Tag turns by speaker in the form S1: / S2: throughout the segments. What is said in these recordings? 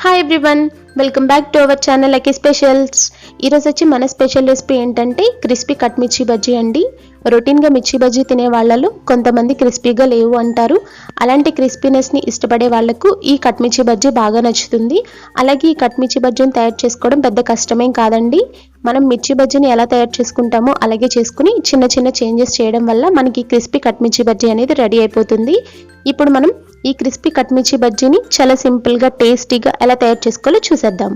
S1: Hi everyone, welcome back to our channel lucky specials. ఈరోజు వచ్చి మన స్పెషల్ రెసిపీ ఏంటంటే క్రిస్పీ కట్ మిర్చి బజ్జీ అండి. రొటీన్గా మిర్చి బజ్జీ తినే వాళ్ళలో కొంతమంది క్రిస్పీగా లేవు అంటారు. అలాంటి క్రిస్పీనెస్ని ఇష్టపడే వాళ్లకు ఈ కట్ మిర్చి బజ్జీ బాగా నచ్చుతుంది. అలాగే ఈ కట్ మిర్చి బజ్జీని తయారు చేసుకోవడం పెద్ద కష్టమేం కాదండి. మనం మిర్చి బజ్జీని ఎలా తయారు చేసుకుంటామో అలాగే చేసుకుని చిన్న చిన్న చేంజెస్ చేయడం వల్ల మనకి క్రిస్పీ కట్ మిర్చి బజ్జీ అనేది రెడీ అయిపోతుంది. ఇప్పుడు మనం ఈ క్రిస్పీ కట్ మిర్చి బజ్జీని చాలా సింపుల్గా టేస్టీగా ఎలా తయారు చేసుకోవాలో చూసేద్దాం.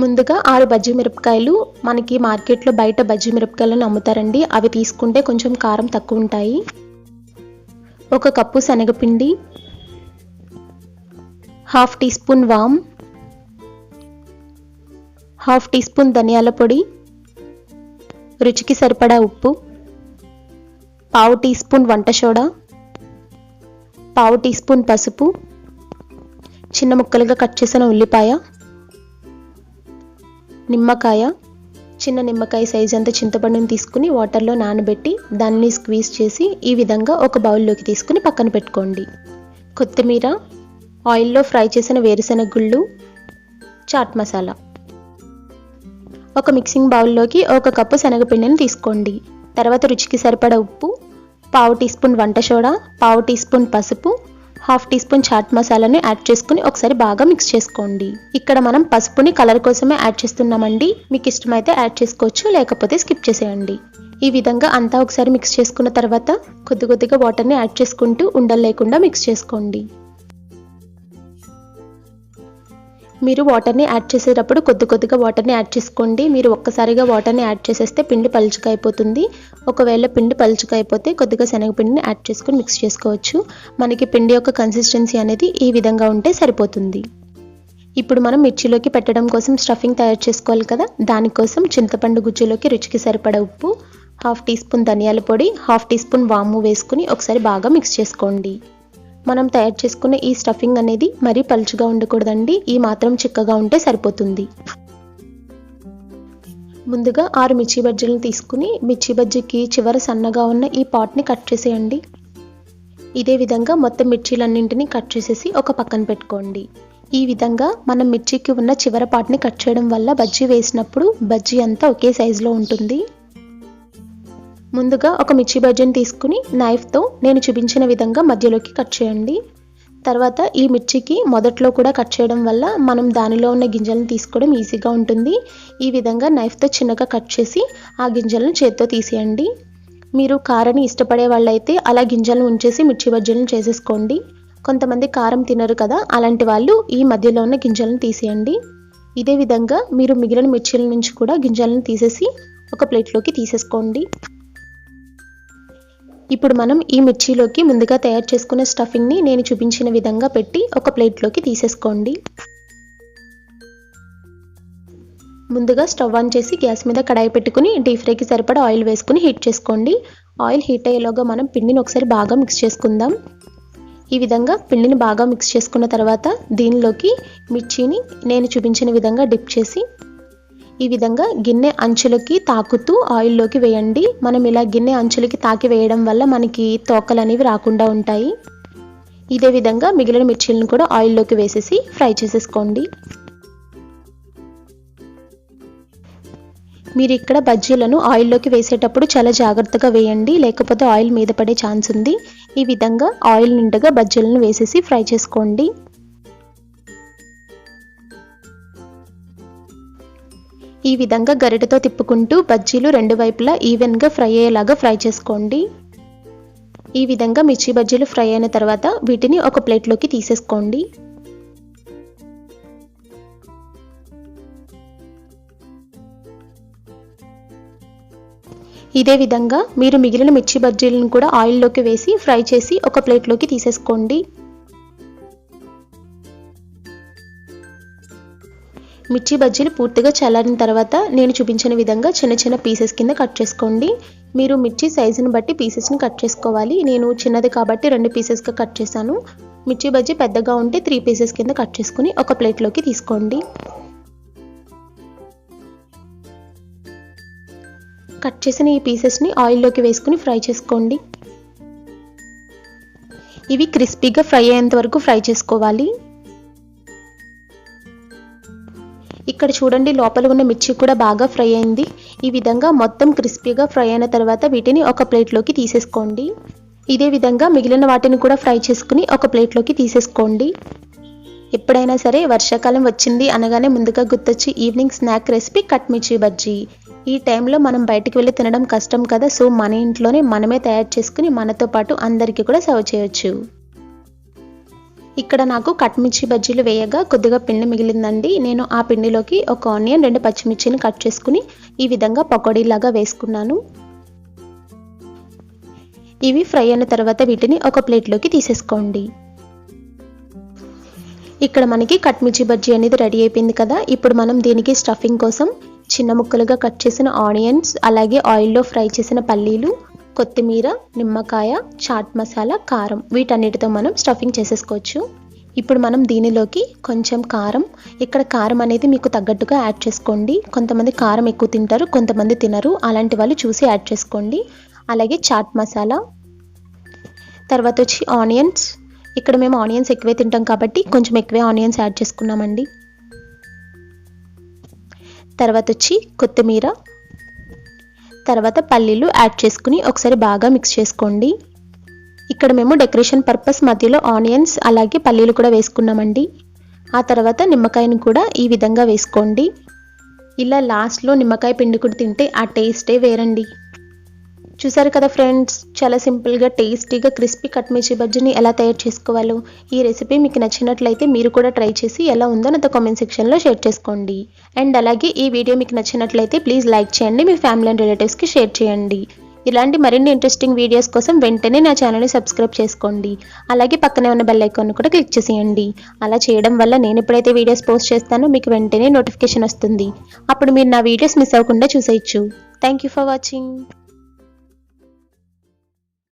S1: ముందుగా 6 బజ్జీ మిరపకాయలు, మనకి మార్కెట్లో బయట బజ్జీ మిరపకాయలను అమ్ముతారండి, అవి తీసుకుంటే కొంచెం కారం తక్కువ ఉంటాయి. 1 కప్పు శనగపిండి, 1/2 టీ స్పూన్ వామ్, 1/2 టీ స్పూన్ ధనియాల పొడి, రుచికి సరిపడా ఉప్పు, 1/2 టీ స్పూన్ వంట సోడా, 1/2 టీ స్పూన్ పసుపు, చిన్న ముక్కలుగా కట్ చేసిన ఉల్లిపాయ, నిమ్మకాయ, చిన్న నిమ్మకాయ సైజ్ అంత చింతపండుని తీసుకుని వాటర్లో నానబెట్టి దాన్ని స్క్వీజ్ చేసి ఈ విధంగా ఒక బౌల్లోకి తీసుకుని పక్కన పెట్టుకోండి. కొత్తిమీర, ఆయిల్లో ఫ్రై చేసిన వేరుశెనగ గుళ్ళు, చాట్ మసాలా. ఒక మిక్సింగ్ బౌల్లోకి 1 కప్పు శనగపిండిని తీసుకోండి. తర్వాత రుచికి సరిపడా ఉప్పు, 1/2 టీ స్పూన్ వంట సోడా, 1/2 టీ స్పూన్ పసుపు, 1/2 టీ స్పూన్ చాట్ మసాలాని యాడ్ చేసుకుని ఒకసారి బాగా మిక్స్ చేసుకోండి. ఇక్కడ మనం పసుపుని కలర్ కోసమే యాడ్ చేస్తున్నామండి. మీకు ఇష్టమైతే యాడ్ చేసుకోవచ్చు, లేకపోతే స్కిప్ చేసేయండి. ఈ విధంగా అంతా ఒకసారి మిక్స్ చేసుకున్న తర్వాత కొద్ది కొద్దిగా వాటర్ని యాడ్ చేసుకుంటూ ఉండలు లేకుండా మిక్స్ చేసుకోండి. మీరు వాటర్ని యాడ్ చేసేటప్పుడు కొద్ది కొద్దిగా వాటర్ని యాడ్ చేసుకోండి. మీరు ఒక్కసారిగా వాటర్ని యాడ్ చేసేస్తే పిండి పలుచగా అయిపోతుంది. ఒకవేళ పిండి పలుచగా అయిపోతే కొద్దిగా శనగపిండిని యాడ్ చేసుకుని మిక్స్ చేసుకోవచ్చు. మనకి పిండి యొక్క కన్సిస్టెన్సీ అనేది ఈ విధంగా ఉంటే సరిపోతుంది. ఇప్పుడు మనం మిర్చిలోకి పెట్టడం కోసం స్టఫింగ్ తయారు చేసుకోవాలి కదా, దానికోసం చింతపండు గుజ్జులోకి రుచికి సరిపడా ఉప్పు, 1/2 టీ స్పూన్ ధనియాల పొడి, 1/2 టీ స్పూన్ వాము వేసుకుని ఒకసారి బాగా మిక్స్ చేసుకోండి. మనం తయారు చేసుకున్న ఈ స్టఫింగ్ అనేది మరీ పలుచగా ఉండకూడదండి, ఈ మాత్రం చిక్కగా ఉంటే సరిపోతుంది. ముందుగా 6 మిర్చి బజ్జీలను తీసుకుని మిర్చి బజ్జీకి చివర సన్నగా ఉన్న ఈ పాట్ని కట్ చేసేయండి. ఇదే విధంగా మొత్తం మిర్చీలన్నింటినీ కట్ చేసేసి ఒక పక్కన పెట్టుకోండి. ఈ విధంగా మనం మిర్చికి ఉన్న చివర పాట్ని కట్ చేయడం వల్ల బజ్జీ వేసినప్పుడు బజ్జీ అంతా ఒకే సైజులో ఉంటుంది. ముందుగా ఒక మిర్చి బజ్జీని తీసుకుని నైఫ్తో నేను చూపించిన విధంగా మధ్యలోకి కట్ చేయండి. తర్వాత ఈ మిర్చికి మొదట్లో కూడా కట్ చేయడం వల్ల మనం దానిలో ఉన్న గింజలను తీసుకోవడం ఈజీగా ఉంటుంది. ఈ విధంగా నైఫ్తో చిన్నగా కట్ చేసి ఆ గింజలను చేత్తో తీసేయండి. మీరు కారాన్ని ఇష్టపడే వాళ్ళైతే అలా గింజలను ఉంచేసి మిర్చి బజ్జీలను చేసేసుకోండి. కొంతమంది కారం తినరు కదా, అలాంటి వాళ్ళు ఈ మధ్యలో ఉన్న గింజలను తీసేయండి. ఇదే విధంగా మీరు మిగిలిన మిర్చీల నుంచి కూడా గింజలను తీసేసి ఒక ప్లేట్లోకి తీసేసుకోండి. ఇప్పుడు మనం ఈ మిర్చిలోకి ముందుగా తయారు చేసుకున్న స్టఫింగ్ని నేను చూపించిన విధంగా పెట్టి ఒక ప్లేట్లోకి తీసేసుకోండి. ముందుగా స్టవ్ ఆన్ చేసి గ్యాస్ మీద కడాయి పెట్టుకుని డీప్ ఫ్రైకి సరిపడా ఆయిల్ వేసుకుని హీట్ చేసుకోండి. ఆయిల్ హీట్ అయ్యేలోగా మనం పిండిని ఒకసారి బాగా మిక్స్ చేసుకుందాం. ఈ విధంగా పిండిని బాగా మిక్స్ చేసుకున్న తర్వాత దీనిలోకి మిర్చిని నేను చూపించిన విధంగా డిప్ చేసి ఈ విధంగా గిన్నె అంచులకి తాకుతూ ఆయిల్లోకి వేయండి. మనం ఇలా గిన్నె అంచులకి తాకి వేయడం వల్ల మనకి తోకలు అనేవి రాకుండా ఉంటాయి. ఇదే విధంగా మిగిలిన మిర్చీలను కూడా ఆయిల్లోకి వేసేసి ఫ్రై చేసేసుకోండి. మీరు ఇక్కడ బజ్జీలను ఆయిల్లోకి వేసేటప్పుడు చాలా జాగ్రత్తగా వేయండి, లేకపోతే ఆయిల్ మీద పడే ఛాన్స్ ఉంది. ఈ విధంగా ఆయిల్ నిండుగా బజ్జీలను వేసేసి ఫ్రై చేసుకోండి. ఈ విధంగా గరిటెతో తిప్పుకుంటూ బజ్జీలు రెండు వైపులా ఈవెన్గా ఫ్రై అయ్యేలాగా ఫ్రై చేసుకోండి. ఈ విధంగా మిర్చి బజ్జీలు ఫ్రై అయిన తర్వాత వీటిని ఒక ప్లేట్లోకి తీసేసుకోండి. ఇదే విధంగా మీరు మిగిలిన మిర్చి బజ్జీలను కూడా ఆయిల్లోకి వేసి ఫ్రై చేసి ఒక ప్లేట్లోకి తీసేసుకోండి. మిర్చి బజ్జీలు పూర్తిగా చల్లారిన తర్వాత నేను చూపించిన విధంగా చిన్న చిన్న పీసెస్ కింద కట్ చేసుకోండి. మీరు మిర్చి సైజుని బట్టి పీసెస్ని కట్ చేసుకోవాలి. నేను చిన్నది కాబట్టి 2 పీసెస్గా కట్ చేశాను. మిర్చి బజ్జీ పెద్దగా ఉంటే 3 పీసెస్ కింద కట్ చేసుకుని ఒక ప్లేట్లోకి తీసుకోండి. కట్ చేసిన ఈ పీసెస్ని ఆయిల్లోకి వేసుకుని ఫ్రై చేసుకోండి. ఇవి క్రిస్పీగా ఫ్రై అయ్యేంత వరకు ఫ్రై చేసుకోవాలి. ఇక్కడ చూడండి లోపల ఉన్న మిర్చి కూడా బాగా ఫ్రై అయింది. ఈ విధంగా మొత్తం క్రిస్పీగా ఫ్రై అయిన తర్వాత వీటిని ఒక ప్లేట్లోకి తీసేసుకోండి. ఇదే విధంగా మిగిలిన వాటిని కూడా ఫ్రై చేసుకుని ఒక ప్లేట్లోకి తీసేసుకోండి. ఎప్పుడైనా సరే వర్షాకాలం వచ్చింది అనగానే ముందుగా గుర్తొచ్చి ఈవినింగ్ స్నాక్ రెసిపీ కట్ మిర్చి బజ్జీ. ఈ టైంలో మనం బయటికి వెళ్ళి తినడం కష్టం కదా, సో మన ఇంట్లోనే మనమే తయారు చేసుకుని మనతో పాటు అందరికీ కూడా సర్వ్ చేయొచ్చు. ఇక్కడ నాకు కట్ మిర్చి బజ్జీలు వేయగా కొద్దిగా పిండి మిగిలిందండి. నేను ఆ పిండిలోకి ఒక ఆనియన్ 2 పచ్చిమిర్చిని కట్ చేసుకుని ఈ విధంగా పకోడీలాగా వేసుకున్నాను. ఇవి ఫ్రై అయిన తర్వాత వీటిని ఒక ప్లేట్లోకి తీసేసుకోండి. ఇక్కడ మనకి కట్ మిర్చి బజ్జీ అనేది రెడీ అయిపోయింది కదా. ఇప్పుడు మనం దీనికి స్టఫింగ్ కోసం చిన్న ముక్కలుగా కట్ చేసిన ఆనియన్స్, అలాగే ఆయిల్లో ఫ్రై చేసిన పల్లీలు, కొత్తిమీర, నిమ్మకాయ, చాట్ మసాలా, కారం వీటన్నిటితో మనం స్టఫింగ్ చేసేసుకోవచ్చు. ఇప్పుడు మనం దీనిలోకి కొంచెం కారం, ఇక్కడ కారం అనేది మీకు తగ్గట్టుగా యాడ్ చేసుకోండి. కొంతమంది కారం ఎక్కువ తింటారు, కొంతమంది తినరు, అలాంటి వాళ్ళు చూసి యాడ్ చేసుకోండి. అలాగే చాట్ మసాలా, తర్వాత వచ్చి ఆనియన్స్. ఇక్కడ మేము ఆనియన్స్ ఎక్కువే తింటాం కాబట్టి కొంచెం ఎక్కువే ఆనియన్స్ యాడ్ చేసుకున్నామండి. తర్వాత వచ్చి కొత్తిమీర, తర్వాత పల్లీలు యాడ్ చేసుకుని ఒకసారి బాగా మిక్స్ చేసుకోండి. ఇక్కడ మేము డెకరేషన్ పర్పస్ మధ్యలో ఆనియన్స్ అలాగే పల్లీలు కూడా వేసుకున్నామండి. ఆ తర్వాత నిమ్మకాయను కూడా ఈ విధంగా వేసుకోండి. ఇలా లాస్ట్లో నిమ్మకాయ పిండి కూడా తింటే ఆ టేస్టే వేరండి. చూసారు కదా ఫ్రెండ్స్, చాలా సింపుల్గా టేస్టీగా క్రిస్పీ కట్ మిర్చి బజ్జీని ఎలా తయారు చేసుకోవాలో. ఈ రెసిపీ మీకు నచ్చినట్లయితే మీరు కూడా ట్రై చేసి ఎలా ఉందో నాతో కామెంట్ సెక్షన్లో షేర్ చేసుకోండి. అండ్ అలాగే ఈ వీడియో మీకు నచ్చినట్లయితే ప్లీజ్ లైక్ చేయండి, మీ ఫ్యామిలీ అండ్ రిలేటివ్స్కి షేర్ చేయండి. ఇలాంటి మరిన్ని ఇంట్రెస్టింగ్ వీడియోస్ కోసం వెంటనే నా ఛానల్ని సబ్స్క్రైబ్ చేసుకోండి. అలాగే పక్కనే ఉన్న బెల్ ఐకాన్ కూడా క్లిక్ చేసేయండి. అలా చేయడం వల్ల నేను ఎప్పుడైతే వీడియోస్ పోస్ట్ చేస్తానో మీకు వెంటనే నోటిఫికేషన్ వస్తుంది. అప్పుడు మీరు నా వీడియోస్ మిస్ అవ్వకుండా చూసేయచ్చు. Thank you for watching.